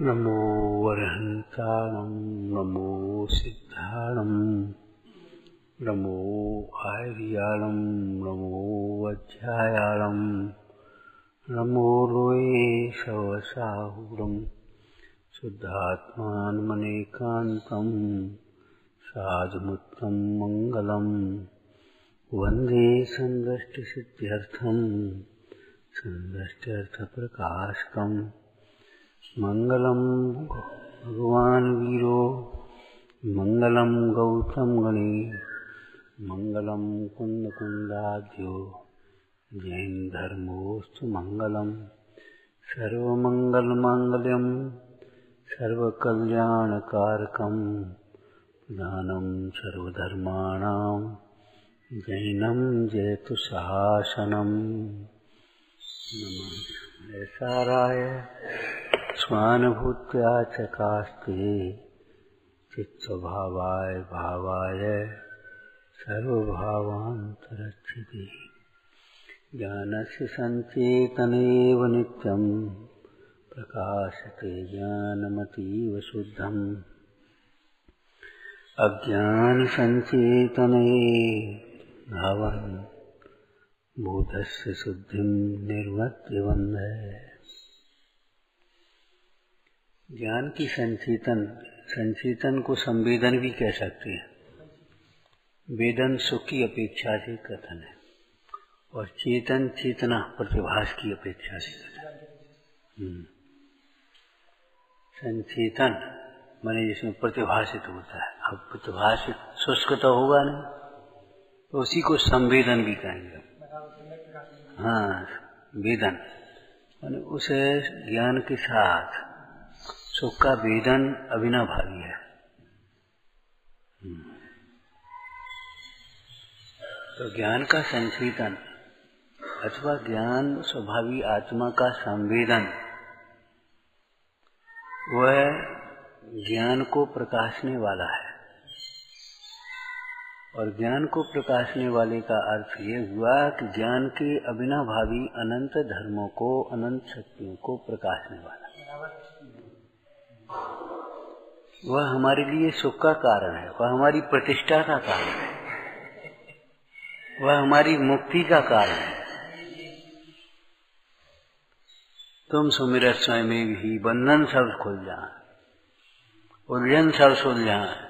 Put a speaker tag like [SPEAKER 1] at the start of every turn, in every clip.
[SPEAKER 1] नमो वरहन्ताणं नमो सिद्धाणं नमो आर्याणं नमो वज्रायाणं नमो लोये सवसाहुरं शुद्धात्मानमनेकान्तं साधुमुत्तमं मङ्गलं वन्दे सन्दष्टिसिद्ध्यर्थं सन्दष्ट्यर्थप्रकाशकम् मंगलम भगवान वीरो मंगलम गौतम गणे मंगलम कुंद कुंदाद्यो जैन धर्मोस्तु मंगलम सर्वमंगल मांगल्यम सर्वकल्याणकारकम प्रधानम सर्वधर्माणां जैनम जयतु शासनम नमः साराय स्वानुभूत्या चकास्ते चित्स्वभावाय भावाय सर्वभावान्तरक्षिते ज्ञानस्य सञ्चेतनेव नित्यं प्रकाशते ज्ञानमतीव शुद्धम् अज्ञानसञ्चेतने भवन् बोधस्य शुद्धिं निर्वर्त्य वन्दे। ज्ञान की संचेतन को संवेदन भी कह सकते हैं। वेदन सुख की अपेक्षा से कथन है और चेतन चेतना प्रतिभास की अपेक्षा से कथन। संचेतन माने जिसमें प्रतिभाषित होता है। अब प्रतिभाषित शुष्क तो होगा नहीं, तो उसी को संवेदन भी कहेंगे। हाँ, वेदन माने उस ज्ञान के साथ सुख का वेदन अविनाभावी है। तो ज्ञान का संचेतन अथवा ज्ञान स्वभावी आत्मा का संवेदन वह ज्ञान को प्रकाशने वाला है। और ज्ञान को प्रकाशने वाले का अर्थ ये हुआ कि ज्ञान के अविनाभावी अनंत धर्मों को, अनंत शक्तियों को प्रकाशने वाला। वह हमारे लिए सुख का कारण है, वह हमारी प्रतिष्ठा का कारण है, वह हमारी मुक्ति का कारण है। तुम सुमिरत स्वयं ही बंधन सब खुल जाए, उलझन सब सुलझाए।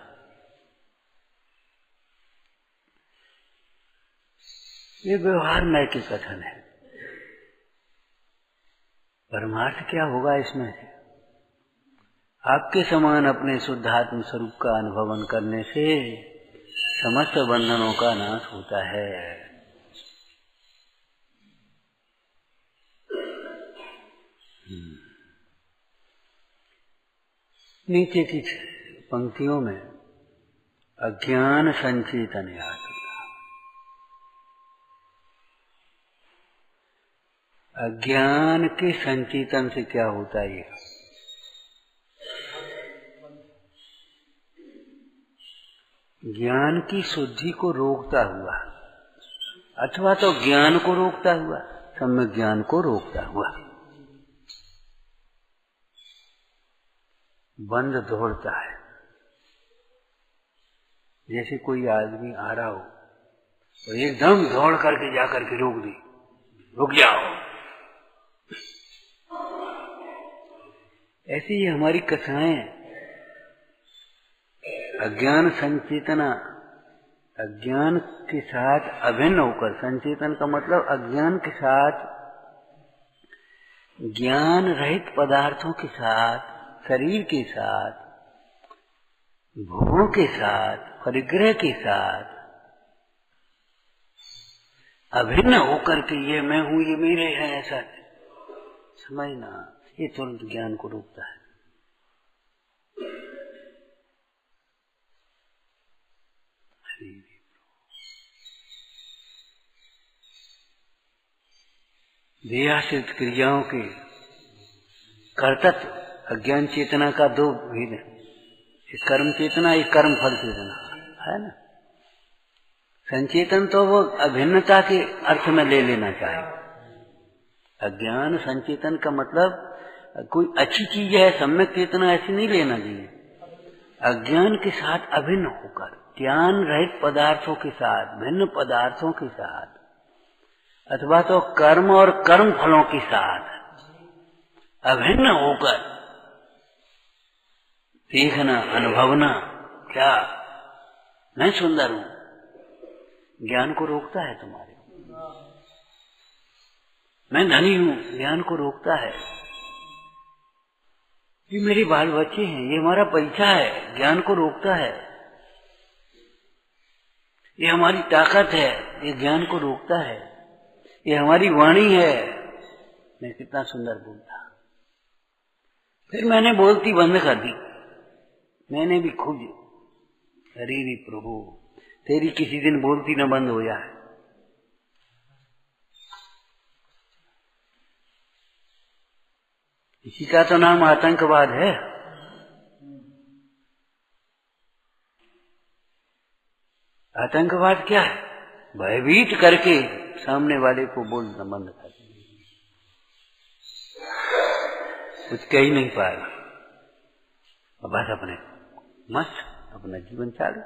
[SPEAKER 1] ये व्यवहार नैतिक कथन है। परमार्थ क्या होगा इसमें? आपके समान अपने शुद्धात्म स्वरूप का अनुभवन करने से समस्त बंधनों का नाश होता है। नीचे की पंक्तियों में अज्ञान संचेतन याद होगा। अज्ञान के संचेतन से क्या होता है? ज्ञान की शुद्धि को रोकता हुआ, अथवा तो ज्ञान को रोकता हुआ, सम्यक ज्ञान को रोकता हुआ बंद दौड़ता है। जैसे कोई आदमी आ रहा हो तो एकदम दौड़ करके जाकर के रोक दी, रुक जाओ। ऐसी ही हमारी कथाएं अज्ञान संचेतना, अज्ञान के साथ अभिन्न होकर, संचेतन का मतलब अज्ञान के साथ, ज्ञान रहित पदार्थों के साथ, शरीर के साथ, भोगों के साथ, परिग्रह के साथ अभिन्न होकर के ये मैं हूं, ये मेरे हैं, ऐसा समझना, ये तुरंत ज्ञान को रोकता है। देहाश्रित क्रियाओं के कर्तृत्व अज्ञान चेतना का दो भेद है। एक कर्म चेतना, एक कर्म फल चेतना है ना। संचेतन तो वो अभिन्नता के अर्थ में ले लेना चाहिए। अज्ञान संचेतन का मतलब कोई अच्छी चीज है सम्यक चेतना ऐसी नहीं लेना चाहिए। अज्ञान के साथ अभिन्न होकर, ज्ञान रहित पदार्थों के साथ, भिन्न पदार्थों के साथ, अथवा तो कर्म और कर्म फलों के साथ अभिन्न होकर देखना, अनुभवना, क्या मैं सुंदर हूं, ज्ञान को रोकता है तुम्हारे। मैं धनी हूं, ज्ञान को रोकता है। ये मेरे बाल बच्चे हैं, ये हमारा परीक्षा है, ज्ञान को रोकता है। ये हमारी ताकत है, ये ज्ञान को रोकता है। ये हमारी वाणी है, मैं कितना सुंदर बोलता। फिर मैंने बोलती बंद कर दी। मैंने भी खुद, अरे रे प्रभु, तेरी किसी दिन बोलती न बंद हो जाए। इसी का तो नाम आतंकवाद है। आतंकवाद क्या है? भयभीत करके सामने वाले को बोलना बंद कर दिया, कुछ कह ही नहीं पाएगा। बस अपने मस्त अपना जीवन चालू।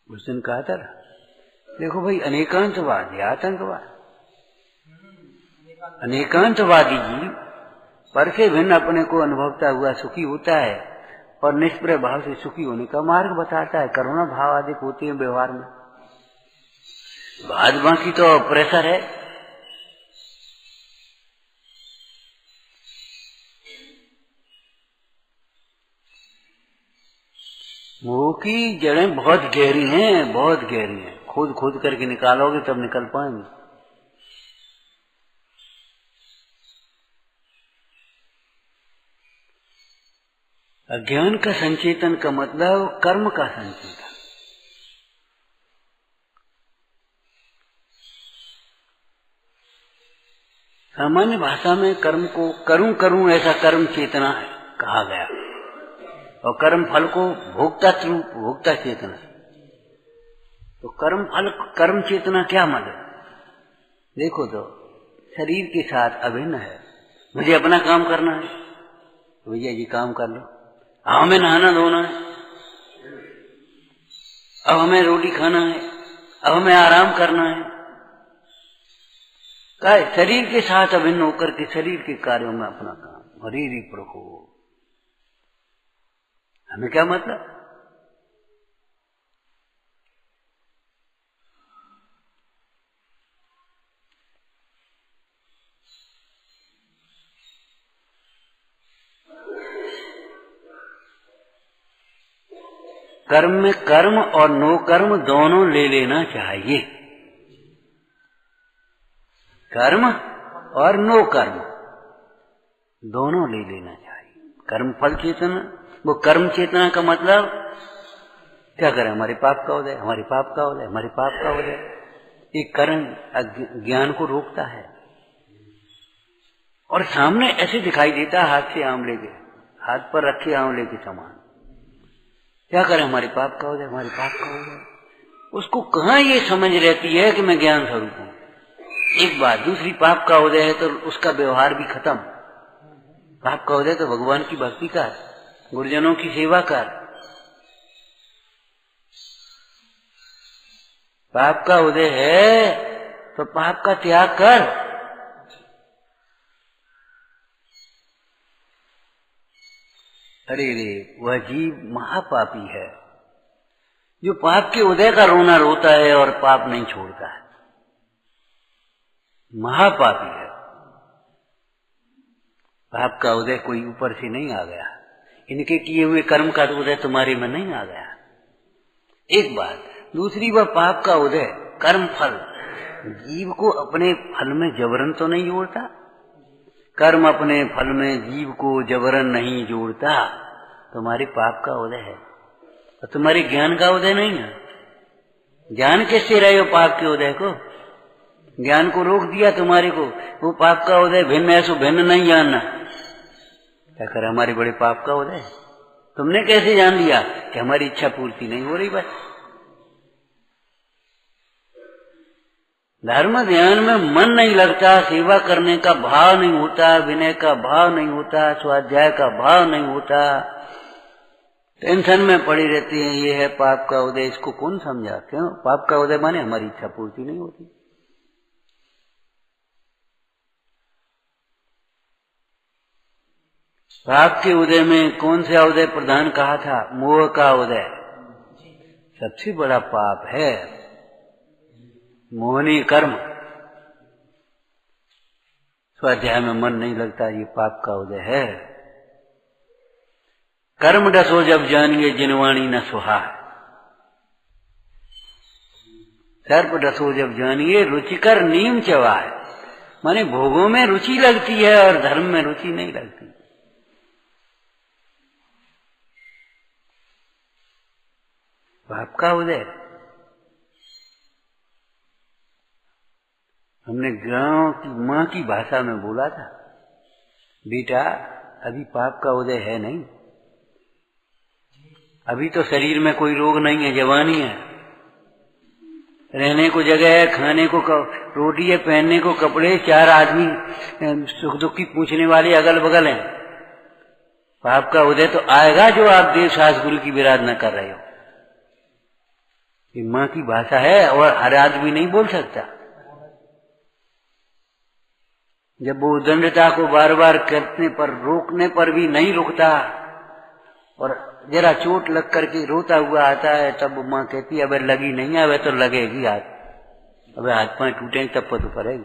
[SPEAKER 1] उस दिन कहा था, देखो भाई, अनेकांतवाद या आतंकवाद। अनेकांतवादी जीव पर से भिन्न अपने को अनुभवता हुआ सुखी होता है और निष्प्रय भाव से सुखी होने का मार्ग बताता है। करुणा भाव अधिक होते हैं व्यवहार में। बाद बाकी तो प्रेशर है। मोह की जड़ें बहुत गहरी हैं, बहुत गहरी हैं। खोद खोद करके निकालोगे तब निकल पाएंगे। अज्ञान का संचेतन का मतलब कर्म का संचेतन। सामान्य भाषा में कर्म को करूं करूं ऐसा कर्म चेतना है कहा गया, और कर्म फल को भोक्ता चेतना। तो कर्म फल कर्म चेतना क्या मतलब? देखो तो शरीर के साथ अभिन्न है। मुझे अपना काम करना है, तो भैया जी काम कर लो। अब हमें नहाना धोना है, अब हमें रोटी खाना है, अब हमें आराम करना है। क्या शरीर के साथ अभिन्न होकर के शरीर के कार्यों में अपना काम। हरि हरि प्रभु, हमें क्या मतलब? कर्म में कर्म और नो कर्म दोनों ले लेना चाहिए। कर्म और नो कर्म दोनों ले लेना चाहिए। कर्म फल चेतना, वो कर्म चेतना का मतलब क्या करें? हमारे पाप का उदय, हमारे पाप का उदय, हमारे पाप का उदय। ये कर्म ज्ञान को रोकता है और सामने ऐसे दिखाई देता है हाथ से आंवले के, हाथ पर रखे आंवले के समान। क्या करें? हमारे पाप का उदय, हमारे पाप का उदय। उसको कहाँ ये समझ रहती है कि मैं ज्ञान स्वरूप हूं। एक बात, दूसरी पाप का उदय है तो उसका व्यवहार भी खत्म। पाप का उदय तो भगवान की भक्ति कर, गुरुजनों की सेवा कर। पाप का उदय है तो पाप का त्याग कर। अरे रे, वह जीव महापापी है जो पाप के उदय का रोना रोता है और पाप नहीं छोड़ता है। महापापी है। पाप का उदय कोई ऊपर से नहीं आ गया, इनके किए हुए कर्म का उदय तुम्हारे में नहीं आ गया। एक बात। दूसरी, वह पाप का उदय कर्म फल जीव को अपने फल में जबरन तो नहीं जोड़ता। कर्म अपने फल में जीव को जबरन नहीं जोड़ता। तुम्हारे पाप का उदय है तो तुम्हारे ज्ञान का उदय नहीं है। ज्ञान कैसे रहे हो पाप के उदय को? ज्ञान को रोक दिया तुम्हारे को। वो पाप का उदय भिन्न है, सो भिन्न नहीं जानना। क्या कर हमारे बड़े पाप का उदय? तुमने कैसे जान लिया कि हमारी इच्छा पूर्ति नहीं हो रही? बस धर्म ध्यान में मन नहीं लगता, सेवा करने का भाव नहीं होता, विनय का भाव नहीं होता, स्वाध्याय का भाव नहीं होता, टेंशन में पड़ी रहती है। ये है पाप का उदय, इसको कौन समझा? क्यों? पाप का उदय माने हमारी इच्छा पूर्ति नहीं होती। पाप के उदय में कौन सा उदय प्रधान कहा था? मोह का उदय सबसे बड़ा पाप है। मोहनी कर्म, स्वाध्याय में मन नहीं लगता, ये पाप का उदय है। कर्म डसो जब जानिए जिनवाणी न सुहा, सर्प डसो जब जानिए रुचिकर नीम चवाए, माने भोगों में रुचि लगती है और धर्म में रुचि नहीं लगती। पाप का उदय। हमने गांव की माँ की भाषा में बोला था, बेटा अभी पाप का उदय है नहीं, अभी तो शरीर में कोई रोग नहीं है, जवानी है, रहने को जगह है, खाने को रोटी है, पहनने को कपड़े, 4 आदमी सुख दुख की पूछने वाले अगल बगल हैं। पाप का उदय तो आएगा जो आप देव सास गुरु की विराधना कर रहे हो। ये माँ की भाषा है और हर आदमी नहीं बोल सकता। जब वो उद्दंडता को बार बार करने पर, रोकने पर भी नहीं रुकता और जरा चोट लग करके रोता हुआ आता है, तब माँ कहती है अबे लगी नहीं है, अबे तो लगेगी हाथ, अबे हाथ पांव टूटेंगे तब तो पड़ेगी।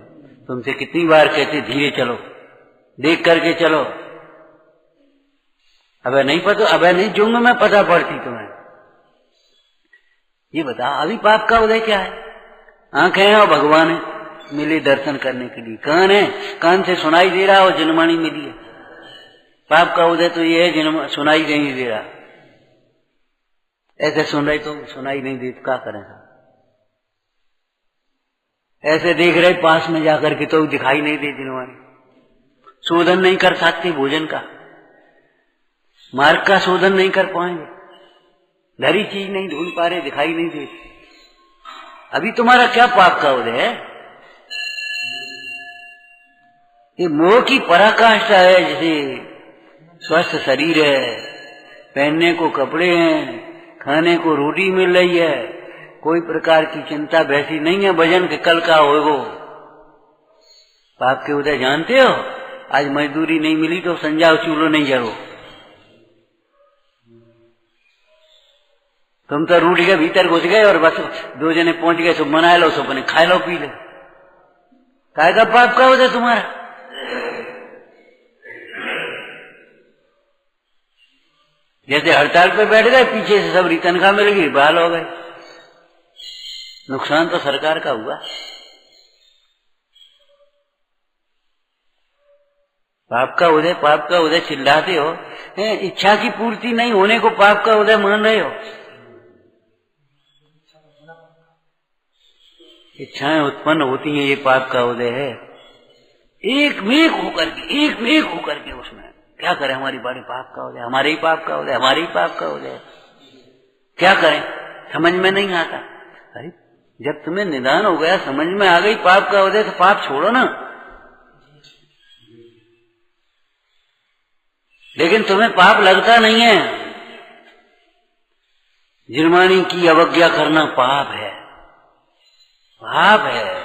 [SPEAKER 1] तुमसे कितनी बार कहते धीरे चलो, देख करके चलो, अबे नहीं पता, अबे नहीं जुंग में पता पड़ती तुम्हें। ये बता अभी पाप का उदय क्या है? आंखें हैं और भगवान है मिले दर्शन करने के लिए, कान है, कान से सुनाई दे रहा और जनमानी मिली है। पाप का उदय तो ये है सुनाई नहीं दे रहा, ऐसे सुन रहे तो सुनाई नहीं दे, क्या करें? ऐसे देख रहे पास में जाकर के तो दिखाई नहीं दे जनमानी, शोधन नहीं कर सकते भोजन का, मार्ग का शोधन नहीं कर पाएंगे, धरी चीज नहीं ढूंढ पा रहे, दिखाई नहीं देती। अभी तुम्हारा क्या पाप का उदय है? ये मोह की पराकाष्ठा है। जैसे स्वस्थ शरीर है, पहनने को कपड़े हैं, खाने को रोटी मिल रही है, कोई प्रकार की चिंता वैसी नहीं है भजन के कल का होगो। पाप के उदय जानते हो? आज मजदूरी नहीं मिली तो संजाओ चूल्हो नहीं जरो, तुम तो रूढ़ी के भीतर घुस गए और बस 2 जने पहुंच गए, सब मना लो, सब खाए लो पी लो। काय का पाप का उदय तुम्हारा? जैसे हड़ताल पे बैठ गए, पीछे से सब तनख्वाह मिल गई, बहाल हो गए, नुकसान तो सरकार का हुआ। पाप का उदय चिल्लाते हो, इच्छा की पूर्ति नहीं होने को पाप का उदय मान रहे हो। इच्छाएं उत्पन्न होती हैं, ये पाप का उदय है। एक में एक होकर के उसमें क्या करें? हमारी बड़ी पाप का उदय, हमारे ही पाप का उदय, हमारे ही पाप का उदय, क्या करें? समझ में नहीं आता। अरे जब तुम्हें निदान हो गया, समझ में आ गई पाप का उदय, तो पाप छोड़ो ना। लेकिन तुम्हें पाप लगता नहीं है। जिनवाणी की अवज्ञा करना पाप है, पाप है।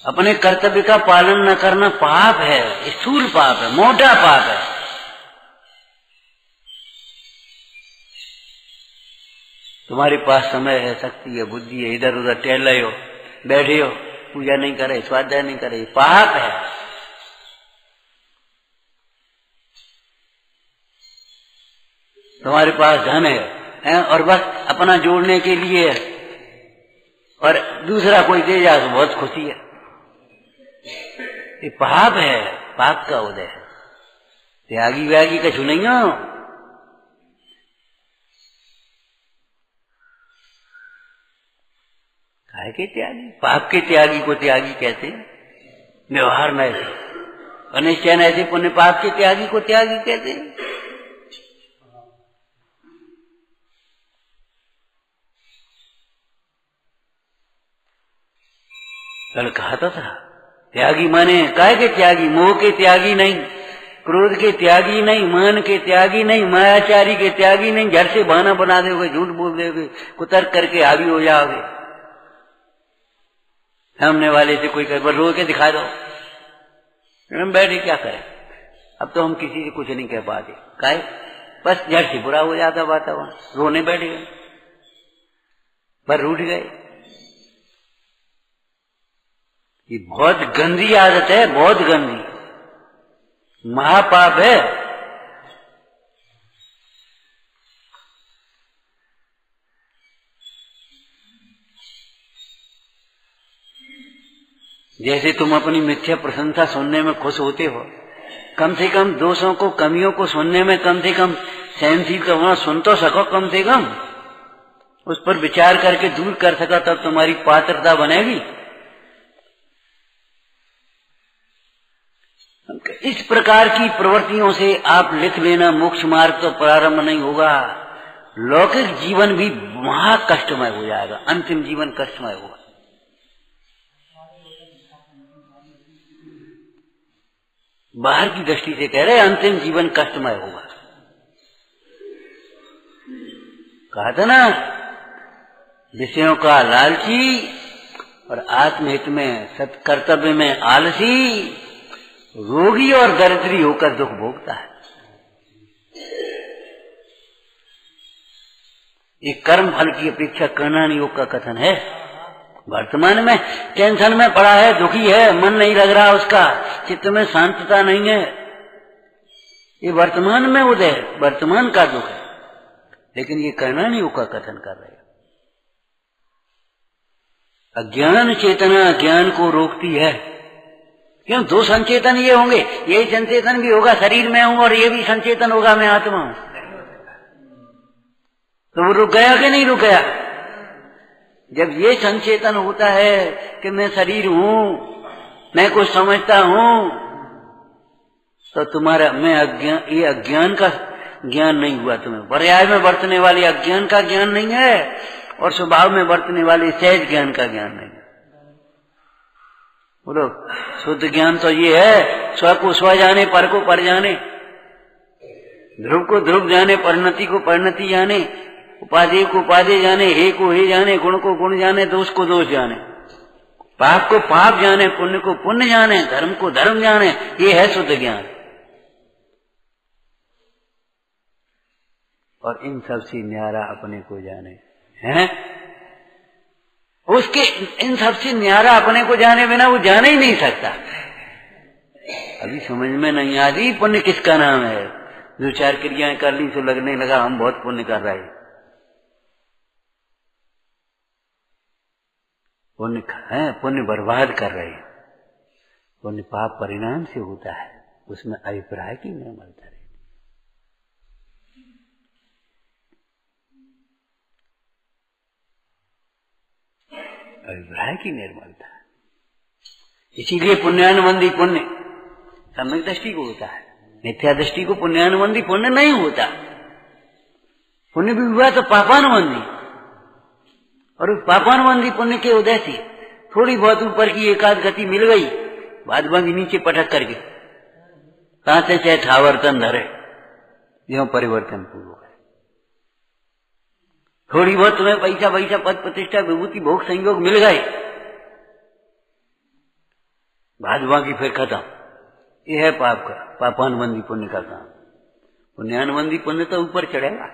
[SPEAKER 1] अपने कर्तव्य का पालन न करना पाप है, स्थूल पाप है, मोटा पाप है। तुम्हारे पास समय है, शक्ति है, बुद्धि है, इधर उधर टहल रहे हो, बैठे हो, पूजा नहीं करे, स्वाध्याय नहीं करे, पाप है। तुम्हारे पास धन है और बस अपना जोड़ने के लिए, और दूसरा कोई दे जाए तो बहुत खुशी है, ये पाप है, पाप का उदय है। त्यागी व्यागी कछु नहीं हो। काहे के त्यागी? पाप के त्यागी को त्यागी कहते हैं। व्यवहार में ऐसे, अनिश्चय ऐसे पुण्य पाप के त्यागी को त्यागी कहते हैं। कल कहा था त्यागी माने काय के त्यागी, मोह के त्यागी नहीं, क्रोध के त्यागी नहीं, मान के त्यागी नहीं, मायाचारी के त्यागी नहीं। घर से बहाना बना दोगे, झूठ बोल दोगे, कुतर्क करके हावी हो जाओगे। सामने वाले से कोई कर रो के दिखा दो, हम बैठे क्या करें। अब तो हम किसी से कुछ नहीं कह पाते, काहे बस घर से बुरा हो जाता वातावरण, रोने बैठ गए, पर रूठ गए। ये बहुत गंदी आदत है, बहुत गंदी, महापाप है। जैसे तुम अपनी मिथ्या प्रशंसा सुनने में खुश होते हो, कम से कम दोषों को, कमियों को सुनने में कम से कम सहनशील करना, सुन तो सको, कम से कम उस पर विचार करके दूर कर सका, तब तुम्हारी पात्रता बनेगी। इस प्रकार की प्रवृत्तियों से आप लिख लेना, मोक्ष मार्ग तो प्रारंभ नहीं होगा, लौकिक जीवन भी महा कष्टमय हो जाएगा, अंतिम जीवन कष्टमय होगा। बाहर की दृष्टि से कह रहे अंतिम जीवन कष्टमय होगा। कहा था ना, विषयों का लालची और आत्महित में सत्कर्तव्य में आलसी, रोगी और दरिद्री होकर दुख भोगता है। ये कर्म फल की अपेक्षा करना नहीं योग का कथन है। वर्तमान में टेंशन में पड़ा है, दुखी है, मन नहीं लग रहा उसका, चित्त में शांतता नहीं है, ये वर्तमान में उदय, वर्तमान का दुख है। लेकिन ये करना नहीं योग का कथन कर रहे हैं। अज्ञान चेतना ज्ञान को रोकती है। क्यों? दो संचेतन ये होंगे, यही संचेतन भी होगा, शरीर में हूं और ये भी संचेतन होगा मैं आत्मा हूं, तो वो रुक गया कि नहीं रुक गया? जब ये संचेतन होता है कि मैं शरीर हूं, मैं कुछ समझता हूं, तो तुम्हारा मैं अज्ञान, ये अज्ञान का ज्ञान नहीं हुआ तुम्हें, पर्याय में बरतने वाले अज्ञान का ज्ञान नहीं है, और स्वभाव में बरतने वाले सहज ज्ञान का ज्ञान नहीं है। बोलो, शुद्ध ज्ञान तो ये है, स्व को स्व जाने, पर को पर जाने, ध्रुव को ध्रुव जाने, परिणति को परिणति जाने, उपाधि को उपाधि जाने, हे को हे जाने, गुण को गुण जाने, दोष को दोष जाने, पाप को पाप जाने, पुण्य को पुण्य जाने, धर्म को धर्म जाने। ये है शुद्ध ज्ञान। और इन सबसे न्यारा अपने को जाने हैं, उसके इन सबसे न्यारा अपने को जाने बिना वो जाने ही नहीं सकता। अभी समझ में नहीं आ रही पुण्य किसका नाम है। दो चार क्रियाएं कर ली तो लगने लगा हम बहुत पुण्य कर रहे हैं। पुण्य है, पुण्य बर्बाद कर रहे हैं। पुण्य पाप परिणाम से होता है, उसमें अभिप्राय की निर्मलता रहती। अभिप्राय की निर्मलता, इसीलिए पुण्यानुबंधी पुण्य सम्यक दृष्टि को होता है, मिथ्या दृष्टि को पुण्यानुबंधी पुण्य नहीं होता। पुण्य भी हुआ तो पापानुबंधी, और उस पापानुबंधी पुण्य के उदय से थोड़ी बहुत ऊपर की एकाध गति मिल गई, बाद बाकी नीचे पटक करके ताते चाहे ठावर्तन धरे, यह परिवर्तन पूर्व है। थोड़ी बहुत तुम्हें पैसा पैसा पद प्रतिष्ठा विभूति भोग संयोग मिल गए, बाद बाकी फिर खत्म। यह है पाप का, पापानुबंधी पुण्य का काम। पुण्यानुबंधी पुण्य तो ऊपर चढ़ेगा,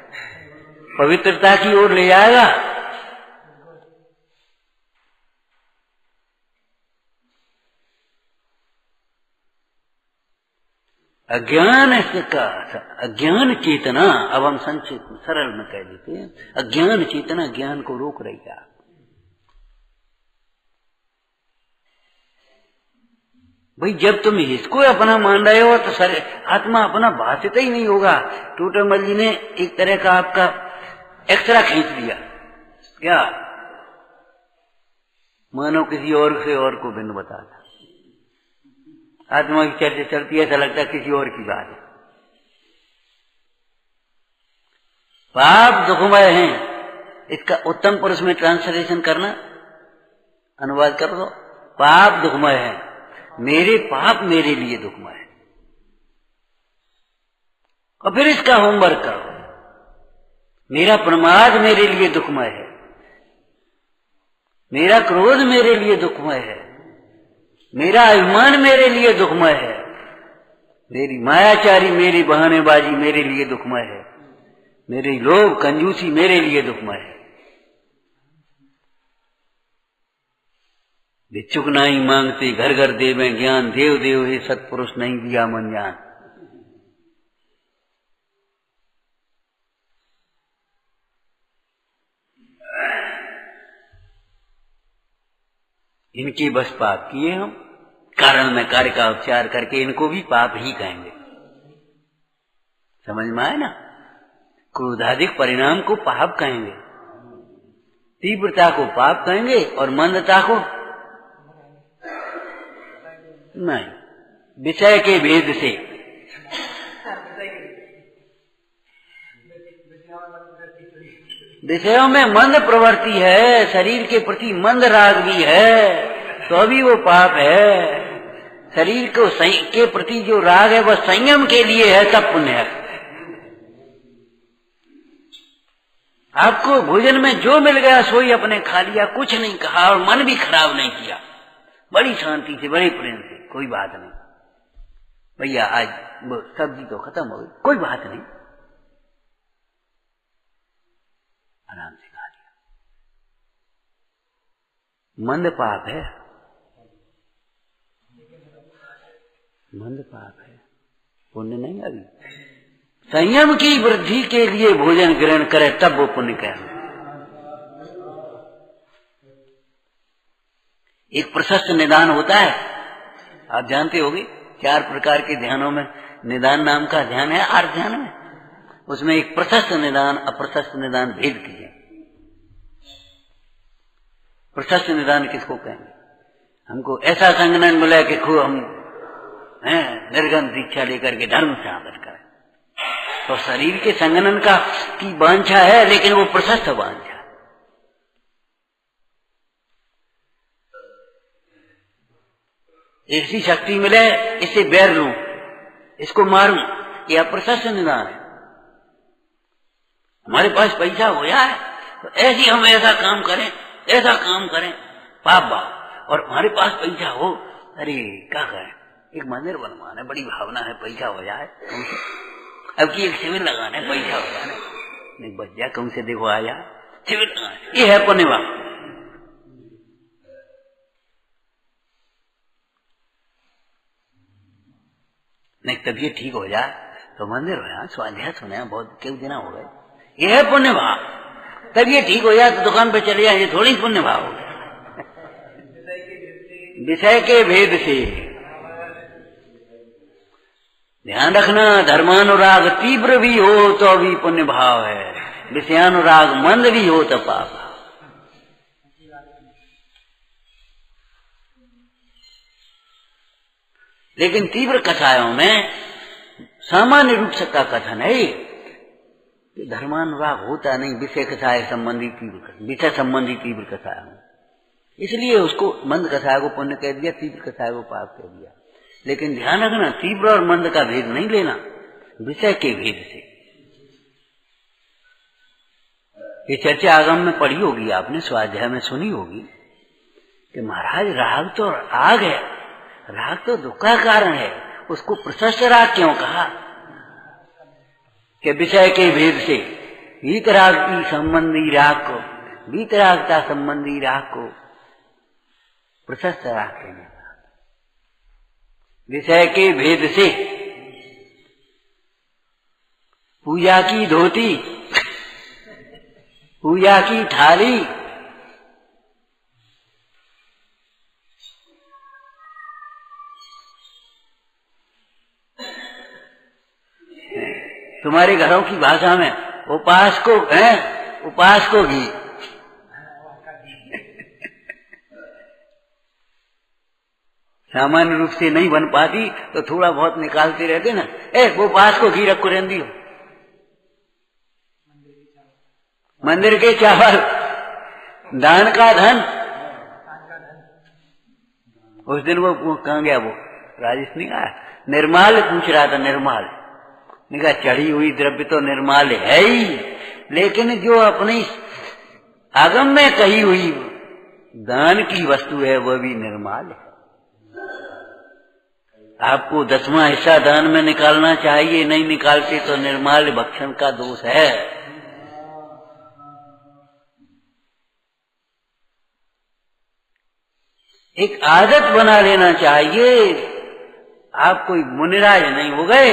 [SPEAKER 1] पवित्रता की ओर ले जाएगा। अज्ञान का अज्ञान चेतना, अब हम संक्षिप्त सरल में कह देते हैं, अज्ञान चेतना ज्ञान को रोक रही है। भाई जब तुम इसको अपना मान रहे हो तो आत्मा अपना भाषित ही नहीं होगा। टूटमल जी ने एक तरह का आपका एक्सरा खींच दिया, क्या मानो किसी और से और को भिन्न बताता। आत्मा की चर्चा चलती है, ऐसा लगता है किसी और की बात है। पाप दुखमय हैं, इसका उत्तम पुरुष में ट्रांसलेशन करना, अनुवाद कर दो, पाप दुखमय है, मेरे पाप मेरे लिए दुखमय है। और फिर इसका होमवर्क करो। मेरा प्रमाद मेरे लिए दुखमय है, मेरा क्रोध मेरे लिए दुखमय है, मेरा अभिमान मेरे लिए दुखमय है, मेरी मायाचारी, मेरी बहानेबाजी मेरे लिए दुखमय है, मेरी लोभ कंजूसी मेरे लिए दुखमय है। भिक्षुक नहीं मांगते घर घर देवे ज्ञान, देव देव हे सत्पुरुष नहीं दिया मन जान। इनके बस पाप किए हम, कारण में कार्य का उपचार करके इनको भी पाप ही कहेंगे। समझ में आए ना? क्रोधाधिक परिणाम को पाप कहेंगे, तीव्रता को पाप कहेंगे और मंदता को नहीं। विषय के भेद से विषयों में मंद प्रवृत्ति है, शरीर के प्रति मंद राग भी है, तो अभी वो पाप है। शरीर को के प्रति जो राग है वह संयम के लिए है, तब पुण्य है। आपको भोजन में जो मिल गया सोई अपने खा लिया, कुछ नहीं कहा और मन भी खराब नहीं किया, बड़ी शांति से, बड़े प्रेम से, कोई बात नहीं भैया आज वो सब्जी तो खत्म हो गई, कोई बात नहीं, आराम से खा लिया। मंद पाप है, मंद पाप है, पुण्य नहीं। अभी संयम की वृद्धि के लिए भोजन ग्रहण करे तब वो पुण्य कहें। एक प्रशस्त निदान होता है, आप जानते होंगे, 4 प्रकार के ध्यानों में निदान नाम का ध्यान है, 8 ध्यान में। उसमें एक प्रशस्त निदान, अप्रशस्त निदान भेद कीजिए। प्रशस्त निदान किसको कहेंगे? हमको ऐसा संगठन मिला कि खूब हम निर्गम दीक्षा लेकर के धर्म साधन करें, तो शरीर के संगठन का की वांछा है, लेकिन वो प्रशस्त वांछा। ऐसी शक्ति मिले इससे बैर लूं, इसको मारूं, यह प्रशस्त निदान है। हमारे पास पैसा हो जाए तो ऐसी हम ऐसा काम करें, ऐसा काम करें, पाप बाप। और हमारे पास पैसा हो, अरे क्या करें, एक मंदिर बनवाना है, बड़ी भावना है, पैसा हो जाए, अब की एक शिविर लगाना है, पैसा हो जाए, नहीं बच जाए, कौन से देखो आ जाए, शिविर लगाना, ये है पुण्यवा। नहीं तबीयत ठीक हो जाए तो मंदिर हो जाए, स्वाध्याय सुने, बहुत कई दिन हो गए, ये है पुण्य भाव। तबीयत ठीक हो जाए तो दुकान पे चले जाए, ये थोड़ी पुण्य भाव हो गया। विषय के भेद से ध्यान रखना, धर्मानुराग तीव्र भी हो तो भी पुण्य भाव है, विषयानुराग मंद भी हो तो पाप। लेकिन तीव्र कथाओं में सामान्य रूप से का कथन है कि धर्मानुराग होता नहीं, विषय कथाएं संबंधी तीव्र, विषय संबंधी तीव्र कथाएं, इसलिए उसको मंद कथा को पुण्य कह दिया, तीव्र कथा को पाप कह दिया। लेकिन ध्यान रखना, तीव्र और मंद का भेद नहीं लेना, विषय के भेद से। ये चर्चा आगम में पढ़ी होगी आपने, स्वाध्याय में सुनी होगी कि महाराज राग तो राग है, राग तो दुख का कारण है, उसको प्रशस्त राग क्यों कहा? कि विषय के भेद से वीतराग की संबंधी राग को, वीतरागता संबंधी राग को प्रशस्त राग कहने का। विषय के भेद से पूजा की धोती, पूजा की थाली, तुम्हारे घरों की भाषा में उपास को है, उपास को घी, सामान्य रूप से नहीं बन पाती तो थोड़ा बहुत निकालते रहते ना, वो उपास को घी रखो रहती हो। मंदिर के चावल, दान का धन, उस दिन वो कहाँ गया, वो राजेश नहीं आया, निर्माल पूछ रहा था, निर्माल ने कहा चढ़ी हुई द्रव्य तो निर्माल है ही, लेकिन जो अपनी आगम में कही हुई दान की वस्तु है वह भी निर्माल है। आपको 10वां हिस्सा दान में निकालना चाहिए, नहीं निकालते तो निर्माल भक्षण का दोष है। एक आदत बना लेना चाहिए। आप कोई मुनिराज नहीं हो गए,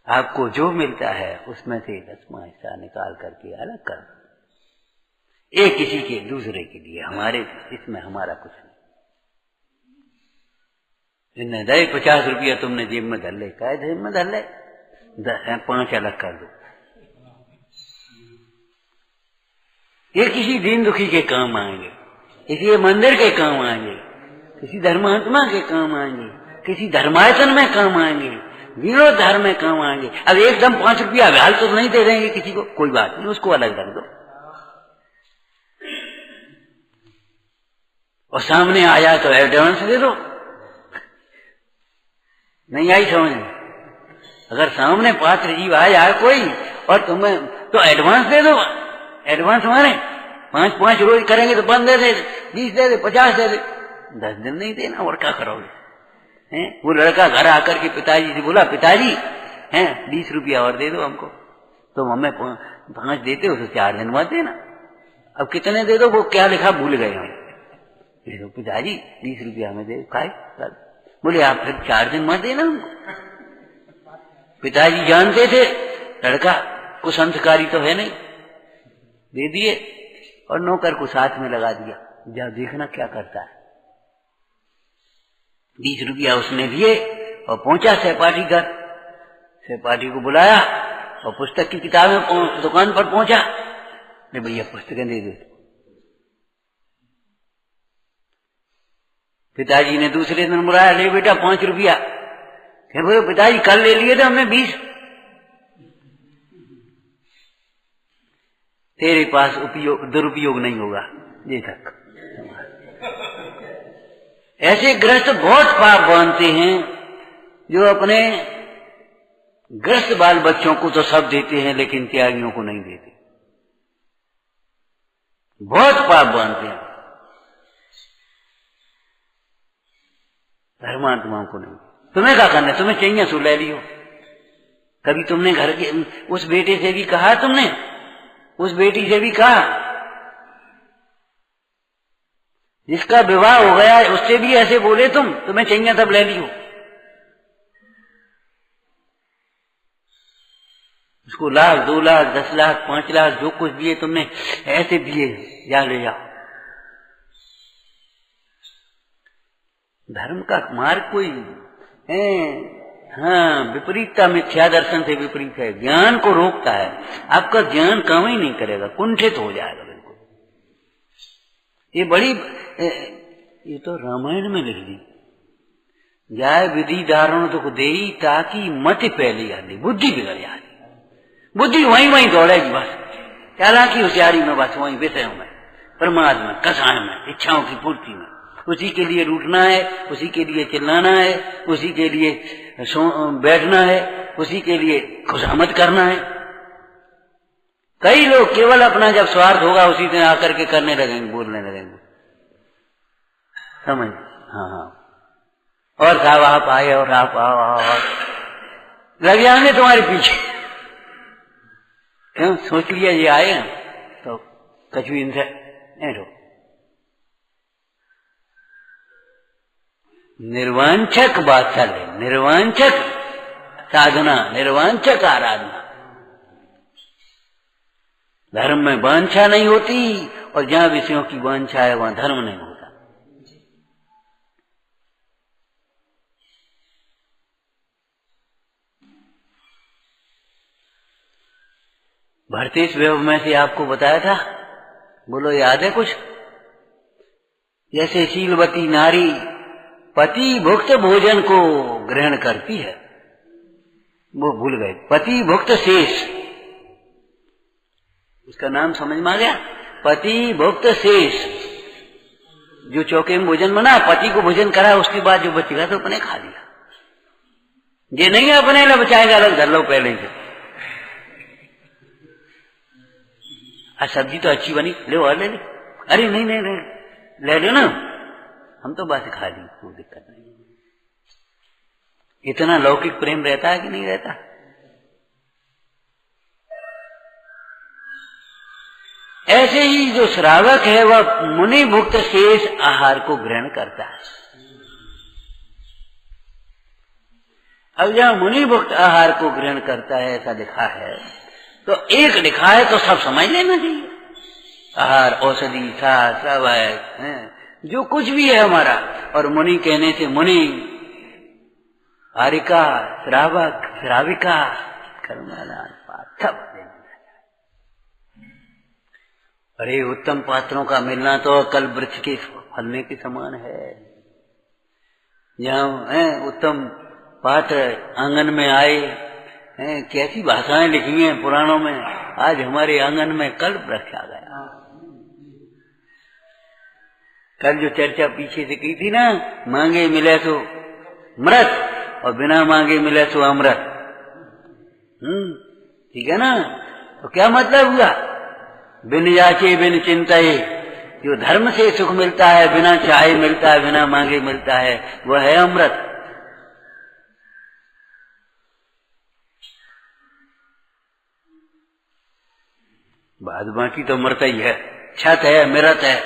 [SPEAKER 1] आपको जो मिलता है उसमें से 10वां हिस्सा निकाल करके अलग कर दो। एक किसी के दूसरे के लिए, हमारे इसमें हमारा कुछ नहीं। इन्हें दे 50 रुपया तुमने जेब में धर ले, क्या जेब में धर ले, 5 अलग कर दो। ये किसी दीन दुखी के काम आएंगे, किसी मंदिर के काम आएंगे, किसी धर्मात्मा के काम आएंगे, किसी धर्मायतन में काम आएंगे, जीर्णोद्धार में काम आएंगे। अब एकदम 5 रुपया व्याल तो नहीं दे देंगे किसी को, कोई बात नहीं, उसको अलग रख दो। और सामने आया तो एडवांस दे दो। नहीं आई समझ में? अगर सामने पात्र जीव आ जाए कोई और तुम्हें तो एडवांस दे दो। एडवांस माने 5-5 रोज करेंगे तो 15 दे दे, 20 दे दे, 50 दे दे, 10 दिन नहीं देना। और क्या करोगे? वो लड़का घर आकर के पिताजी से बोला, पिताजी 20 रुपया और दे दो हमको। तो हमें 5 देते हो तो 4 दिन बाद देना। अब कितने दे दो, वो क्या लिखा भूल गए हम। तो पिताजी 20 रुपया हमें दे, खाए। बोले आप फिर 4 दिन मत देना हमको। पिताजी जानते थे लड़का कुछ संस्कारी तो है नहीं, दे दिए और नौकर को साथ में लगा दिया, जा देखना क्या करता है। 20 रुपया उसने दिए और पहुंचा सहपाठी घर। सहपाठी को बुलाया और पुस्तक की किताबें दुकान पर पहुंचा। नहीं भैया पुस्तकें दे दो। पिताजी ने दूसरे दिन बुलाया, ले बेटा 5 रुपया। फिर बोले पिताजी कल ले लिए थे हमने 20। तेरे पास दुरुपयोग नहीं होगा, ये तक। ऐसे गृहस्थ बहुत पाप बांधते हैं जो अपने गृहस्थ बाल बच्चों को तो सब देते हैं लेकिन त्यागियों को नहीं देते। बहुत पाप बांधते हैं, धर्मात्माओं को नहीं। तुम्हें क्या करना है? तुम्हें चाहिए सो ले लियो। कभी तुमने घर के उस बेटे से भी कहा, तुमने उस बेटी से भी कहा, जिसका विवाह हो गया उससे भी ऐसे बोले तुम्हें चाहिए तब ले लियो। उसको 1 लाख 2 लाख 10 लाख 5 लाख जो कुछ दिए तुमने ऐसे दिए, जा ले जाओ। धर्म का मार्ग कोई विपरीतता मिथ्या दर्शन से विपरीत है, ज्ञान को रोकता है। आपका ज्ञान काम ही नहीं करेगा, कुंठित हो जाएगा बिल्कुल। ये तो रामायण में लिख दी, जाय विधि दारुण दुख देई ताकि मति पहली आती, बुद्धि बिगड़ जाती। बुद्धि वहीं दौड़ेगी बस, चालाकी होशियारी में, बस वहीं विषयों में, प्रमाद में, कसाय में, इच्छाओं की पूर्ति में। उसी के लिए रूठना है, उसी के लिए चिल्लाना है, उसी के लिए बैठना है, उसी के लिए खुशामद करना है। कई लोग केवल अपना जब स्वार्थ होगा उसी दिन आकर के करने लगेंगे, बोलने लगेंगे, समझ? हाँ। और साहब आप आए और आप आओ लग जाएंगे तुम्हारे पीछे। क्यों? सोच लिया ये आए ना तो कछु इनसे नहीं रो। निर्वांछक वात्सल्य, निर्वांछक साधना, निर्वांछक आराधना। धर्म में वांछा नहीं होती और जहां विषयों की वांछा है वहां धर्म नहीं होता। भरतेश वेव में से आपको बताया था, बोलो याद है कुछ? जैसे शीलवती नारी पति भुक्त भोजन को ग्रहण करती है, वो भूल गए, पति भुक्त शेष, उसका नाम समझ में आ गया? पति भुक्त शेष, जो चौके में भोजन बना, पति को भोजन करा, उसके बाद जो बचेगा तो अपने खा लिया। ये नहीं अपने लिए बचाएगा, अलग धर लो पहले से। सब्जी तो अच्छी बनी, ले और ले ली। अरे नहीं नहीं नहीं ले लो ना, हम तो बस खा ली, कोई दिक्कत नहीं। इतना लौकिक प्रेम रहता है कि नहीं रहता? ऐसे ही जो श्रावक है वह मुनि भुक्त शेष आहार को ग्रहण करता है। अब जब मुनि भुक्त आहार को ग्रहण करता है ऐसा लिखा है, तो एक लिखा है तो सब समझ लेना चाहिए। आहार, औषधि, सास, श्रावक, जो कुछ भी है हमारा, और मुनि कहने से मुनि, आरिका, श्रावक, श्राविका, कर्मवाला, सब देना चाहिए। अरे उत्तम पात्रों का मिलना तो कल वृक्ष के फलने के समान है। यहाँ उत्तम पात्र आंगन में आए, कैसी भाषाएं लिखी हैं पुराणों में। आज हमारे आंगन में कल वृक्ष आ गया। कल जो चर्चा पीछे से की थी ना, मांगे मिले तो मृत और बिना मांगे मिले तो अमृत। ठीक है ना? तो क्या मतलब हुआ? बिन याचे बिन चिंताए, जो धर्म से सुख मिलता है, बिना चाहे मिलता है, बिना मांगे मिलता है, वह है अमृत। बाद बाकी तो मरता ही है, छत है, मृत है।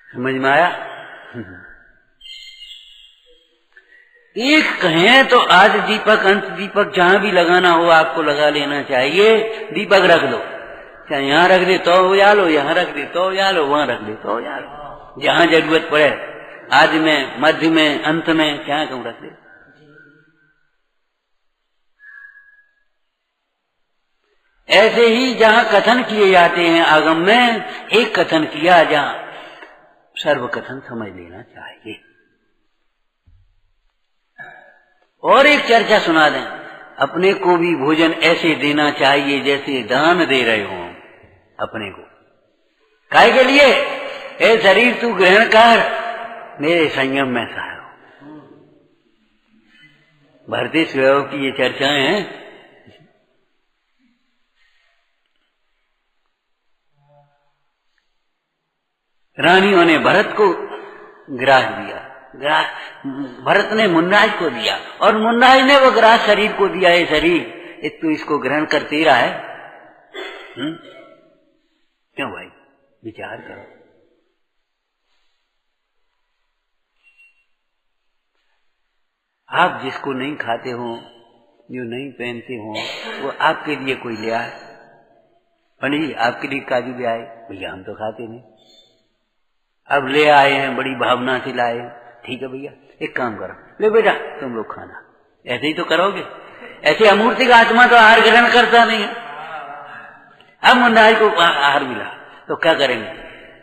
[SPEAKER 1] समझ में आया? एक कहें तो आज दीपक, अंत दीपक जहां भी लगाना हो आपको लगा लेना चाहिए। दीपक रख दो, चाहे यहाँ रख दे तो उजालो, यहाँ रख दे तो उजालो, वहां रख दे तो उजालो, जहां जरूरत पड़े, आदि में, मध्य में, अंत में, क्या कहूं रख दे। ऐसे ही जहां कथन किए जाते हैं आगम में, एक कथन किया जहां सर्व कथन समझ लेना चाहिए। और एक चर्चा सुना दें, अपने को भी भोजन ऐसे देना चाहिए जैसे दान दे रहे हो अपने को। काहे के लिए? ए शरीर तू ग्रहण कर, मेरे संयम में सहायो। भारतीय स्वयं की ये चर्चाएं हैं। रानियों ने भरत को ग्रास दिया, भरत ने मुन्नाज को दिया, और मुन्नाज ने वो ग्रास शरीर को दिया। ये शरीर तू इसको ग्रहण करते रहा है। क्यों भाई? विचार करो। आप जिसको नहीं खाते हो, जो नहीं पहनते हो, वो आपके लिए कोई ले आए। पंडित जी आपके लिए काजू ले आए, भैया हम तो खाते नहीं। अब ले आए हैं, बड़ी भावना से लाए। ठीक है भैया, एक काम करो, ले बेटा तुम लोग खाना। ऐसे ही तो करोगे? ऐसे अमूर्तिक आत्मा तो आहार ग्रहण करता नहीं है। अब मुन्नाज को आहार मिला तो क्या करेंगे?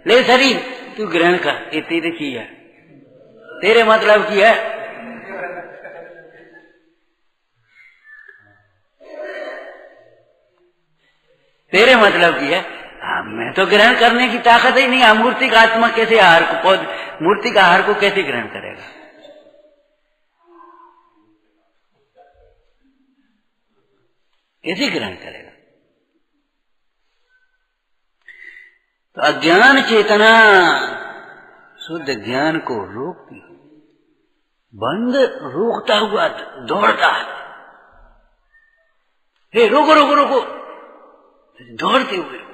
[SPEAKER 1] ले शरीर तू ग्रहण कर, ये तेरे की है, तेरे मतलब की है। तेरे मतलब की है। मैं तो ग्रहण करने की ताकत ही नहीं। अमूर्तिक आत्मा कैसे आहार को, मूर्तिक आहार को कैसे ग्रहण करेगा? कैसे ग्रहण करेगा? तो अज्ञान चेतना शुद्ध ज्ञान को रोकती, बंद रोकता हुआ दौड़ता है। हे रोको रोको रोको, दौड़ते हुए।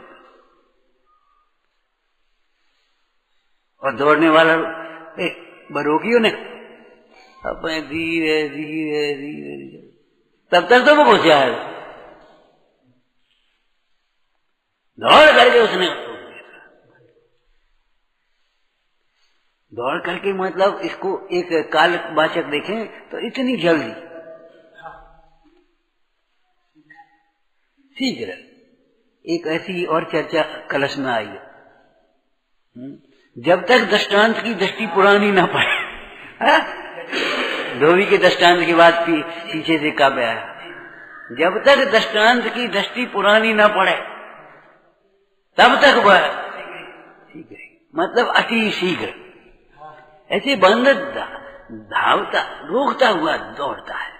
[SPEAKER 1] और दौड़ने वाला रोकियो ने अपने धीरे धीरे धीरे धीरे, तब तक तो वो घुस जाएगा। दौड़ करके उसने दौड़ करके, मतलब इसको एक कालवाचक देखें तो इतनी जल्दी ठीक है। एक ऐसी और चर्चा कलश में आई है, जब तक दृष्टांत की दृष्टि पुरानी ना पड़े, धोबी के दृष्टांत के बाद पीछे से काव्य आया, जब तक दृष्टांत की दृष्टि पुरानी न पड़े तब तक वह शीघ्र, मतलब अति शीघ्र ऐसे बंद धावता रोकता हुआ दौड़ता है,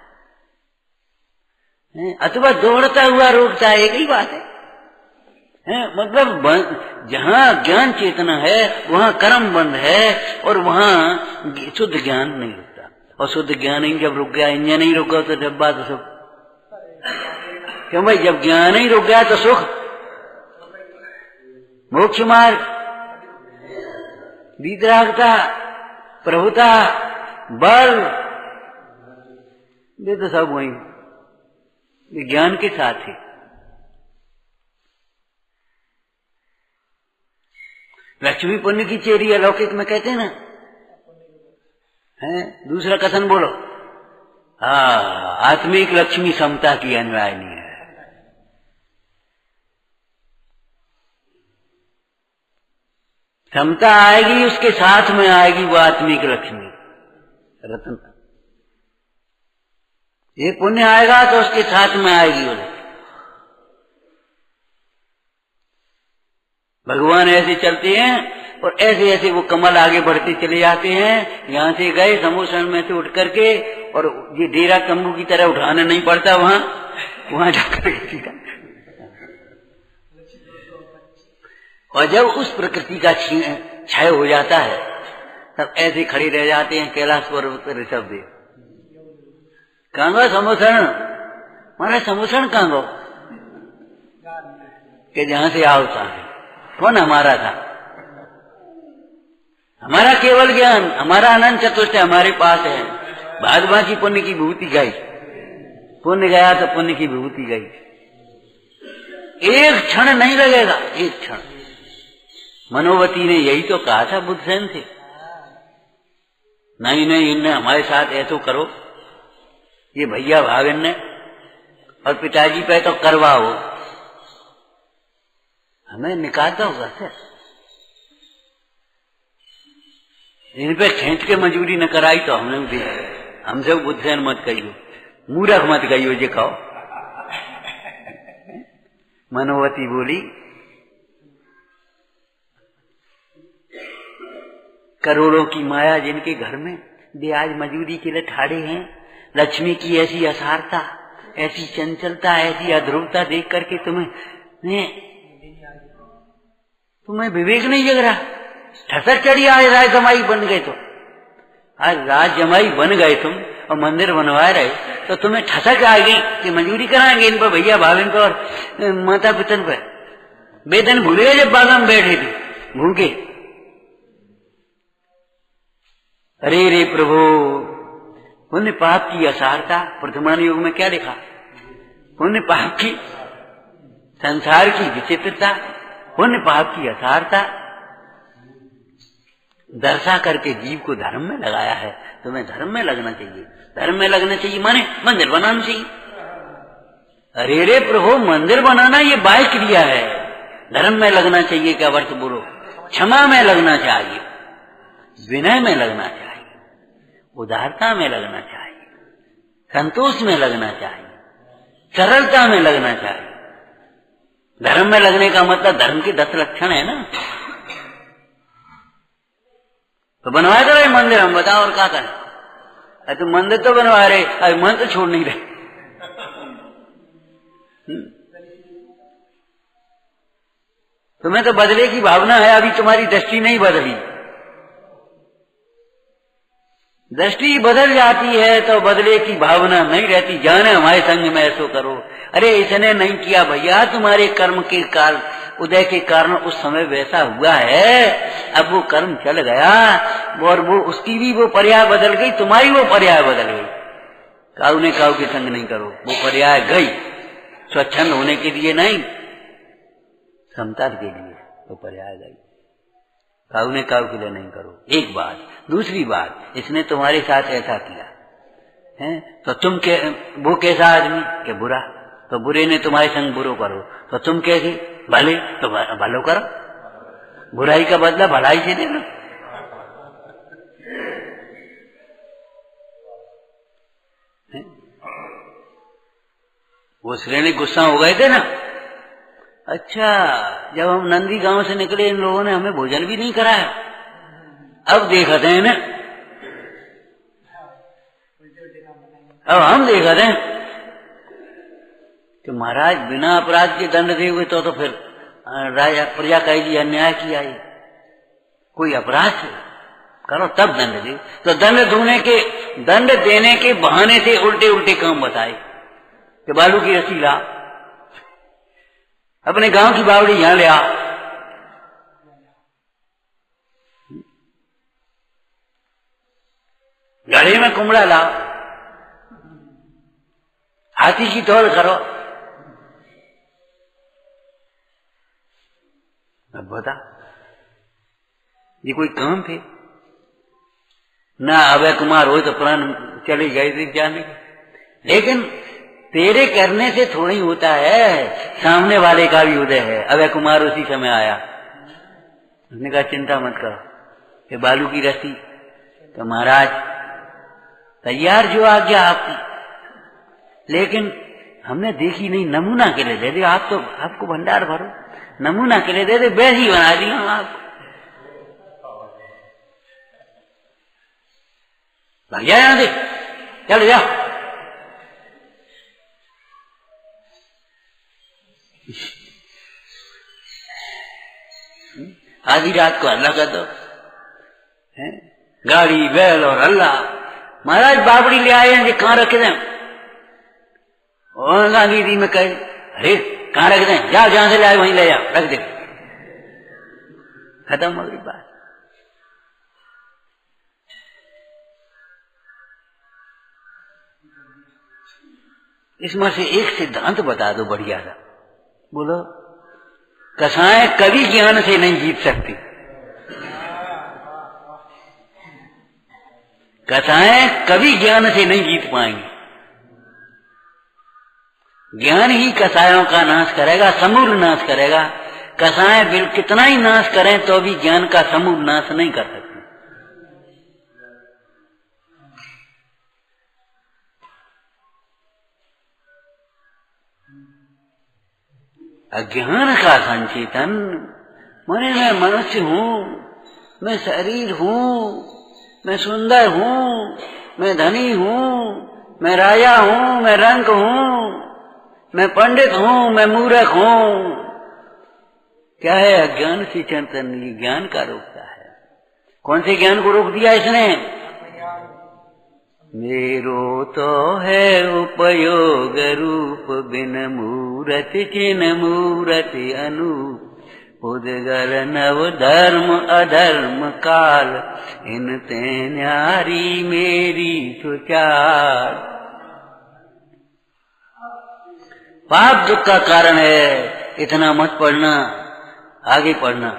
[SPEAKER 1] अथवा दौड़ता हुआ रोकता है, एक ही बात है। मतलब जहाँ ज्ञान चेतना है वहाँ कर्म बंद है और वहाँ शुद्ध ज्ञान नहीं रुकता। और शुद्ध ज्ञान ही जब रुक गया, इंजन नहीं रुक गया तो डब्बा तो सब, क्यों भाई, जब ज्ञान ही रुक गया तो सुख, मोक्ष मार्ग, वितरागता, प्रभुता, बल, ये तो सब वही ज्ञान के साथ ही। लक्ष्मी पुण्य की चेरी अलौकिक में कहते हैं ना, है दूसरा कथन बोलो, आत्मिक लक्ष्मी समता की अनुयायिनी है। समता आएगी उसके साथ में आएगी वो आत्मिक लक्ष्मी रत्न। ये पुण्य आएगा तो उसके साथ में आएगी वो। भगवान ऐसे चलते हैं और ऐसे ऐसे वो कमल आगे बढ़ते चले जाते हैं। यहाँ से गए समोसन में से उठ करके, और ये डेरा तंबू की तरह उठाना नहीं पड़ता, वहां जाकर सीधा। और जब उस प्रकृति का क्षय हो जाता है तब ऐसे खड़े रह जाते हैं कैलाश पर्वत पर ऋषभ देव। कहाँ गो समोसन, हमारा समोसन कहाँ गो, कि जहां से आओ था। कौन हमारा था? हमारा केवल ज्ञान, हमारा अनंत चतुष्टय हमारे पास है। बाद बाकी पुण्य की विभूति गई, पुण्य गया तो पुण्य की विभूति गई। एक क्षण नहीं लगेगा, एक क्षण। मनोवती ने यही तो कहा था बुद्धसेन से, नहीं नहीं इनने हमारे साथ ऐसो करो, ये भैया भागन ने और पिताजी पे तो करवाओ, हमें निकालता होगा सर, इन पे खींच के मजबूरी न कराई तो हमने भी, हमसे बुद्धसेन मत कहियो, मूर्ख मत कहियो जे कहो। मनोवती बोली, करोड़ों की माया जिनके घर में, वे आज मजूरी के लिए ठाड़े हैं। लक्ष्मी की ऐसी असारता, ऐसी चंचलता, ऐसी अध्रुवता देख करके तुम्हें विवेक नहीं जग रहा। ठसक चढ़ी, आज राज जमाई बन गए, तो आज राज जमाई बन गए तुम और मंदिर बनवा रहे, तो तुम्हें ठसक आ गई कि मजूरी कराएंगे इन पर, भैया भाभी पर और माता पिता पर। बेदन भूल गए जब बागा में बैठे थे भूखे। अरे रे प्रभु, पुण्य पाप की असारता, वर्तमान युग में क्या लिखा, पुण्य पाप की, संसार की विचित्रता, पुण्य पाप की असारता दर्शा करके जीव को धर्म में लगाया है। तुम्हें धर्म में लगना चाहिए, धर्म में लगना चाहिए माने मंदिर बनाना चाहिए। अरे रे प्रभु, मंदिर बनाना ये बाह्य क्रिया है, धर्म में लगना चाहिए क्या वर्त बोलो, क्षमा में लगना चाहिए, विनय में लगना चाहिए, उदारता में लगना चाहिए, संतोष में लगना चाहिए, सरलता में लगना चाहिए। धर्म में लगने का मतलब धर्म के 10 लक्षण है ना। तो बनवाया तो रहे मंदिर, हम बताओ और क्या करें। अरे तो मंदिर तो बनवा रहे, अरे मन तो छोड़ नहीं रहे। तुम्हें तो बदले की भावना है, अभी तुम्हारी दृष्टि नहीं बदली। दृष्टि बदल जाती है तो बदले की भावना नहीं रहती। जाने हमारे संग में ऐसो करो, अरे इसने नहीं किया भैया, तुम्हारे कर्म के काल उदय के कारण उस समय वैसा हुआ है, अब वो कर्म चल गया और वो उसकी भी वो पर्याय बदल गई, तुम्हारी वो पर्याय बदल गई। काऊ ने काऊ के संग नहीं करो, वो पर्याय गई, स्वच्छंद होने के लिए नहीं, समता के लिए वो पर्याय गई। काऊ ने काऊ के लिए नहीं करो, एक बात। दूसरी बात, इसने तुम्हारे साथ ऐसा किया है तो तुम के, वो कैसा आदमी के बुरा, तो बुरे ने तुम्हारे संग बुरो करो, तो तुम कैसे भले, तो भलो करो, बुराई का बदला भलाई से दे लो। वो श्रेणी गुस्सा हो गए थे ना। अच्छा, जब हम नंदी गांव से निकले इन लोगों ने हमें भोजन भी नहीं कराया। अब देखते हैं ना, अब हम देखते हैं कि महाराज बिना अपराध के दंड दे हुए तो फिर राजा प्रजा कहेगी अन्याय किया है, कोई अपराध करो तब दंड दे। तो दंड देने के बहाने से उल्टे उल्टे काम बताए कि बालू की रस्सी ला, अपने गांव की बावड़ी यहां ले आ, घड़े में कुमड़ा ला, हाथी की तौल करो। अब बता, ये कोई काम थे? ना अभय कुमार हो तो प्राण चले गए थे जाने के। लेकिन तेरे करने से थोड़ी होता है, सामने वाले का भी उदय है। अभय कुमार उसी समय आया, उसने कहा चिंता मत करो कि बालू की रस्सी। तो महाराज तैयार जो आज्ञा आपकी, लेकिन हमने देखी नहीं, नमूना के लिए दे दे। आप तो आपको भंडार भरो, नमूना के लिए दे दे, वैसी बना दी हम आपको। भैया यहां दे, चल जा। आधी रात को हल्ला कर दो, गाड़ी बैल और हल्ला। महाराज बाबड़ी ले आए हैं, कहाँ रखे दें? और गांधी में कहे अरे कहाँ रख दें, जा जहां से लाए वहीं ले जा, रख दे, खत्म हो गई बात। इसमें से एक सिद्धांत बता दो बढ़िया सा, बोलो। कसाएं कभी ज्ञान से नहीं जीत सकती, कसाएं कभी ज्ञान से नहीं जीत पाएंगी। ज्ञान ही कसायों का नाश करेगा, समूल नाश करेगा। कसाएं बिल कितना ही नाश करें तो भी ज्ञान का समूल नाश नहीं कर सकते। अज्ञान का संचेतन माने मैं मनुष्य हूं, मैं शरीर हूं, मैं सुंदर हूं, मैं धनी हूं, मैं राजा हूं, मैं रंक हूं, मैं पंडित हूं, मैं मूर्ख हूं। क्या है अज्ञान से चिंतन? ये ज्ञान का रोकता है। कौन से ज्ञान को रोक दिया इसने? मेरो तो है उपयोग रूप, बिन मूरत चिन्ह मूरत अनूप। उदगर नव धर्म अधर्म काल, इन ते न्यारी मेरी सुचार। पाप दुख का कारण है, इतना मत पढ़ना, आगे पढ़ना।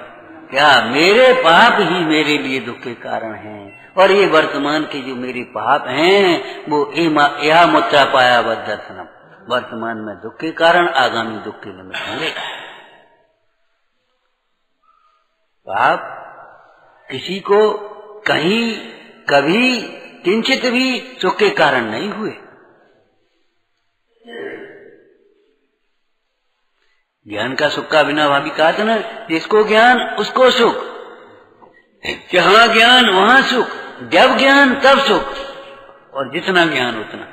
[SPEAKER 1] क्या मेरे पाप ही मेरे लिए दुख के कारण हैं, और ये वर्तमान के जो मेरे पाप हैं वो या मुद्रा पाया दर्शनम, वर्तमान में दुख के कारण, आगामी दुख के निमित्त होंगे। पाप किसी को कहीं कभी किंचित भी सुख के कारण नहीं हुए। ज्ञान का सुख का बिना भाभी कहा था ना, जिसको ज्ञान उसको सुख, जहां ज्ञान वहां सुख, जब ज्ञान तब सुख, और जितना ज्ञान उतना।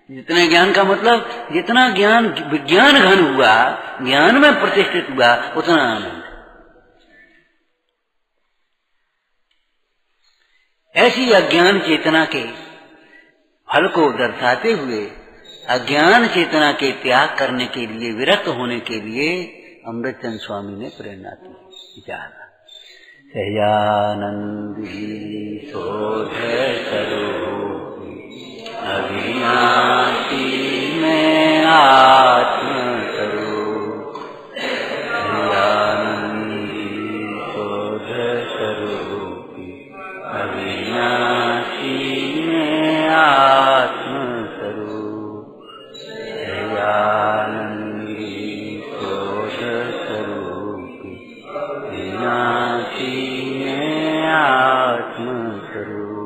[SPEAKER 1] जितने ज्ञान का मतलब जितना ज्ञान विज्ञान घन हुआ, ज्ञान में प्रतिष्ठित हुआ, उतना आनंद। ऐसी अज्ञान चेतना के फल को दर्शाते हुए अज्ञान चेतना के त्याग करने के लिए, विरक्त होने के लिए अमृतचंद स्वामी ने प्रेरणा दी। सहजानंदी शोध स्वरूप, अविनाशी में आत्म स्वरूप। सहजानंदी शोध स्वरूप, अविनाशी में आत्म स्वरूप। सहजानंदी शोध स्वरूप, विनाशी में आत्म स्वरूप।